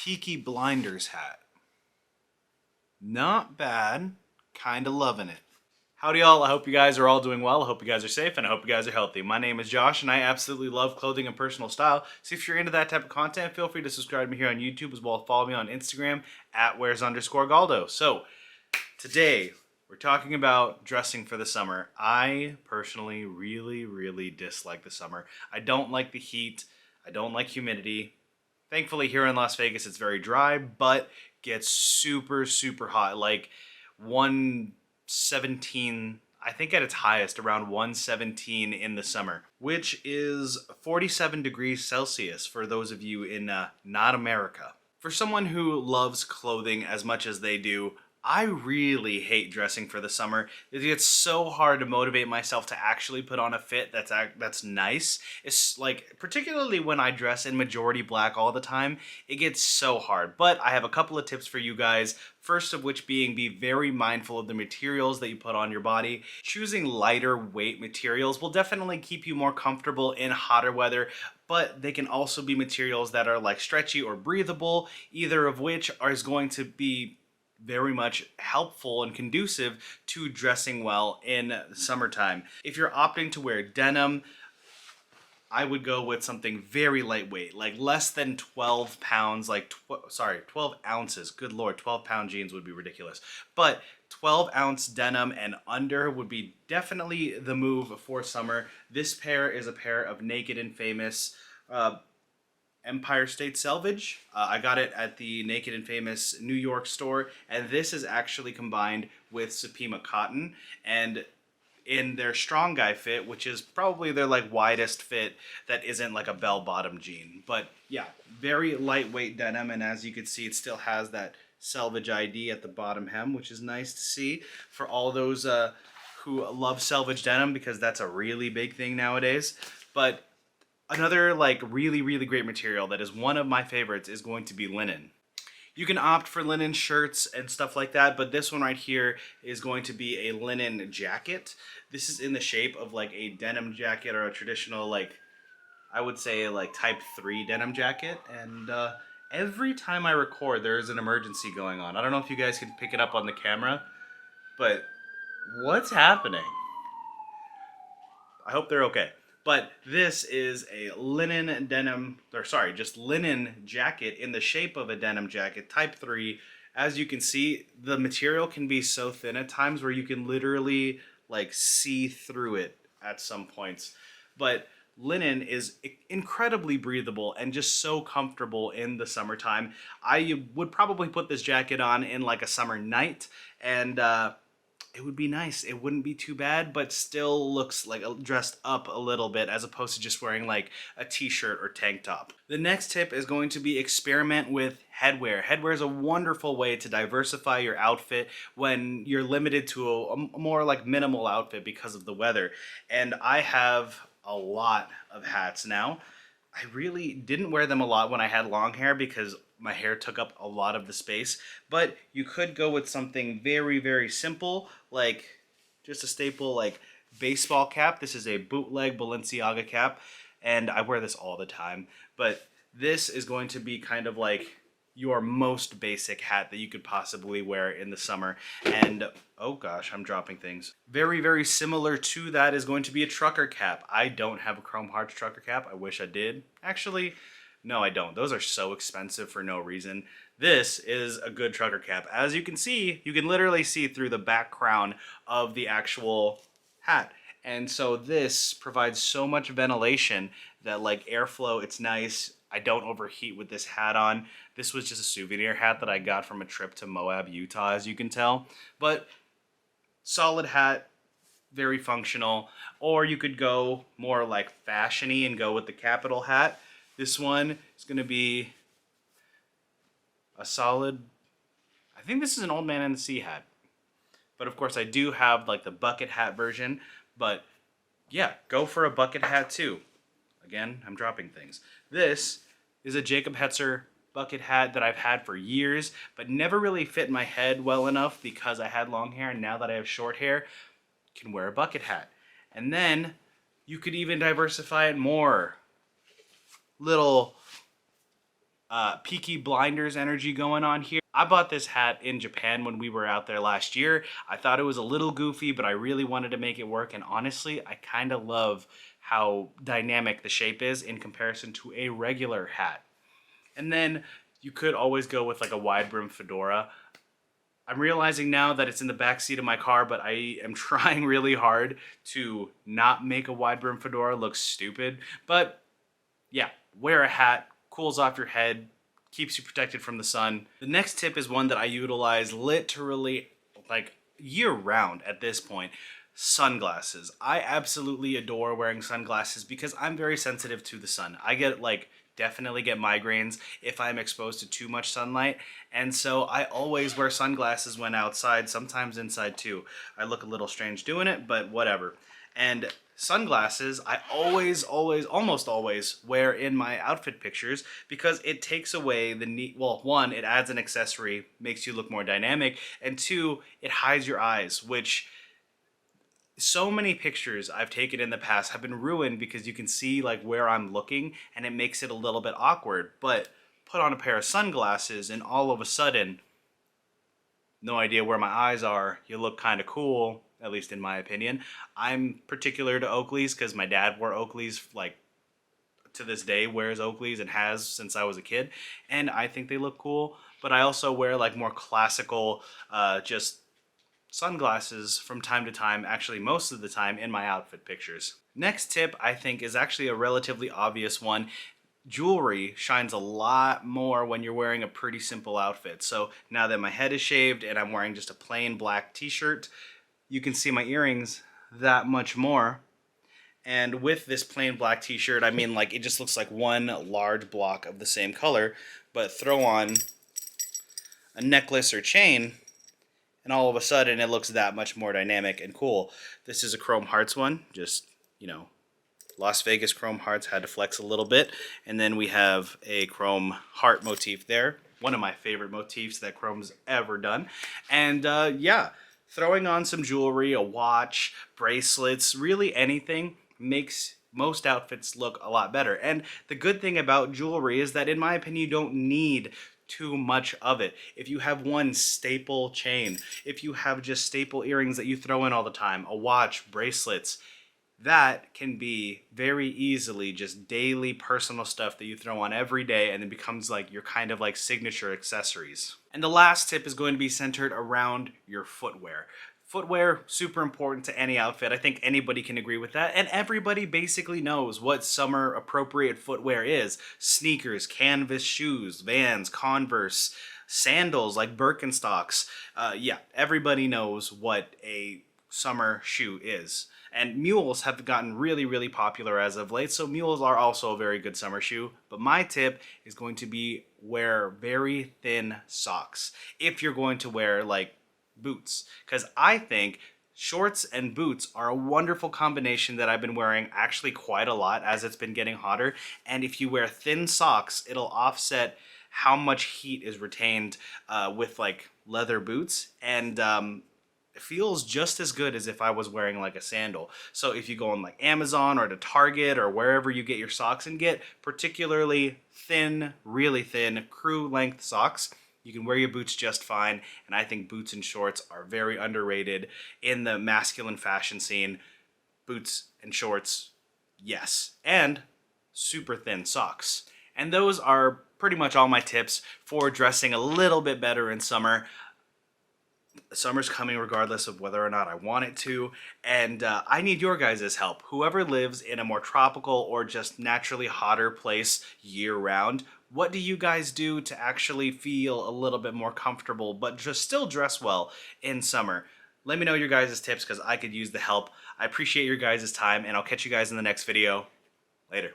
Peaky Blinders hat. Not bad. Kinda loving it. Howdy y'all, I hope you guys are all doing well, I hope you guys are safe, and I hope you guys are healthy. My name is Josh, and I absolutely love clothing and personal style, so if you're into that type of content, feel free to subscribe to me here on YouTube, as well as follow me on Instagram, at @wears_Galdo. So, today, we're talking about dressing for the summer. I personally really dislike the summer. I don't like the heat, I don't like humidity. Thankfully, here in Las Vegas, it's very dry, but gets super hot. Like 117, I think at its highest, around 117 in the summer, which is 47 degrees Celsius for those of you in not America. For someone who loves clothing as much as they do, I really hate dressing for the summer. It gets so hard to motivate myself to actually put on a fit that's nice. It's like, particularly when I dress in majority black all the time, it gets so hard. But I have a couple of tips for you guys. First of which being, be very mindful of the materials that you put on your body. Choosing lighter weight materials will definitely keep you more comfortable in hotter weather, but they can also be materials that are like stretchy or breathable, either of which is going to be very much helpful and conducive to dressing well in the summertime. If you're opting to wear denim, I would go with something very lightweight, like less than 12 pounds, 12 ounces. Good Lord, 12-pound jeans would be ridiculous. But 12-ounce denim and under would be definitely the move for summer. This pair is a pair of Naked and Famous Empire State Selvage. I got it at the Naked and Famous New York store, and this is actually combined with Supima cotton, and in their strong guy fit, which is probably their like widest fit that isn't like a bell bottom jean. But yeah, very lightweight denim, and as you can see, it still has that selvage ID at the bottom hem, which is nice to see for all those who love selvage denim, because that's a really big thing nowadays. But another like really great material that is one of my favorites is going to be linen. You can opt for linen shirts and stuff like that, but this one right here is going to be a linen jacket. This is in the shape of like a denim jacket, or a traditional, like, I would say like type 3 denim jacket. And every time I record, there's an emergency going on. I don't know if you guys can pick it up on the camera, but what's happening? I hope they're okay. But this is a linen jacket in the shape of a denim jacket, type 3. As you can see, the material can be so thin at times where you can literally like see through it at some points. But linen is incredibly breathable and just so comfortable in the summertime. I would probably put this jacket on in like a summer night, and it would be nice. It wouldn't be too bad, but still looks like dressed up a little bit, as opposed to just wearing like a t-shirt or tank top. The next tip is going to be experiment with headwear. Headwear is a wonderful way to diversify your outfit when you're limited to a more like minimal outfit because of the weather. And I have a lot of hats now. I really didn't wear them a lot when I had long hair because my hair took up a lot of the space, but you could go with something very simple, like just a staple like baseball cap. This is a bootleg Balenciaga cap, and I wear this all the time, but this is going to be kind of like your most basic hat that you could possibly wear in the summer. And oh gosh, I'm dropping things. Very similar to that is going to be a trucker cap. I don't have a Chrome Hearts trucker cap. I wish I did. Actually, no, I don't. Those are so expensive for no reason. This is a good trucker cap. As you can see, you can literally see through the back crown of the actual hat. And so this provides so much ventilation that like airflow, it's nice. I don't overheat with this hat on. This was just a souvenir hat that I got from a trip to Moab, Utah, as you can tell. But solid hat, very functional. Or you could go more like fashion-y and go with the capital hat. This one is going to be a solid, I think this is an Old Man and the Sea hat. But of course I do have like the bucket hat version. But yeah, go for a bucket hat too. Again, I'm dropping things. This is a Jacob Hetzer bucket hat that I've had for years, but never really fit my head well enough because I had long hair, and now that I have short hair, I can wear a bucket hat. And then you could even diversify it more. Little Peaky Blinders energy going on here. I bought this hat in Japan when we were out there last year. I thought it was a little goofy, but I really wanted to make it work. And honestly, I kind of love how dynamic the shape is in comparison to a regular hat. And then you could always go with like a wide brim fedora. I'm realizing now that it's in the back seat of my car, but I am trying really hard to not make a wide brim fedora look stupid. But yeah, wear a hat, cools off your head, keeps you protected from the sun. The next tip is one that I utilize literally like year round at this point. Sunglasses. I absolutely adore wearing sunglasses because I'm very sensitive to the sun. I get like definitely get migraines if I'm exposed to too much sunlight, and so I always wear sunglasses when outside, sometimes inside too. I look a little strange doing it, but whatever. And sunglasses I almost always wear in my outfit pictures because it takes away the need. Well, one, it adds an accessory, makes you look more dynamic, and two, it hides your eyes, which so many pictures I've taken in the past have been ruined because you can see like where I'm looking and it makes it a little bit awkward. But put on a pair of sunglasses and all of a sudden, no idea where my eyes are, you look kind of cool, at least in my opinion. I'm particular to Oakleys because my dad wore Oakleys, like to this day wears Oakleys and has since I was a kid, and I think they look cool. But I also wear like more classical, just sunglasses from time to time, actually most of the time in my outfit pictures. Next tip I think is actually a relatively obvious one. Jewelry shines a lot more when you're wearing a pretty simple outfit. So now that my head is shaved and I'm wearing just a plain black t-shirt, you can see my earrings that much more. And with this plain black t-shirt, I mean like it just looks like one large block of the same color, but throw on a necklace or chain and all of a sudden it looks that much more dynamic and cool. This is a chrome hearts one, just, Las Vegas chrome hearts, had to flex a little bit. And then we have a chrome heart motif there, one of my favorite motifs that chrome's ever done. And yeah, throwing on some jewelry, a watch, bracelets, really anything makes most outfits look a lot better. And the good thing about jewelry is that in my opinion you don't need too much of it. If you have one staple chain, if you have just staple earrings that you throw in all the time, a watch, bracelets, that can be very easily just daily personal stuff that you throw on every day and it becomes like your kind of like signature accessories. And the last tip is going to be centered around your footwear. Footwear, super important to any outfit. I think anybody can agree with that. And everybody basically knows what summer appropriate footwear is. Sneakers, canvas shoes, Vans, Converse, sandals like Birkenstocks. Yeah, everybody knows what a summer shoe is. And mules have gotten really, really popular as of late, so mules are also a very good summer shoe. But my tip is going to be wear very thin socks if you're going to wear like boots, because I think shorts and boots are a wonderful combination that I've been wearing actually quite a lot as it's been getting hotter. And if you wear thin socks, it'll offset how much heat is retained with like leather boots, and it feels just as good as if I was wearing like a sandal. So if you go on like Amazon or to Target or wherever you get your socks and get particularly thin, really thin crew length socks, you can wear your boots just fine. And I think boots and shorts are very underrated in the masculine fashion scene. Boots and shorts, yes. And super thin socks. And those are pretty much all my tips for dressing a little bit better in summer. Summer's coming regardless of whether or not I want it to, and I need your guys' help. Whoever lives in a more tropical or just naturally hotter place year-round, what do you guys do to actually feel a little bit more comfortable but just still dress well in summer? Let me know your guys' tips because I could use the help. I appreciate your guys' time, and I'll catch you guys in the next video. Later.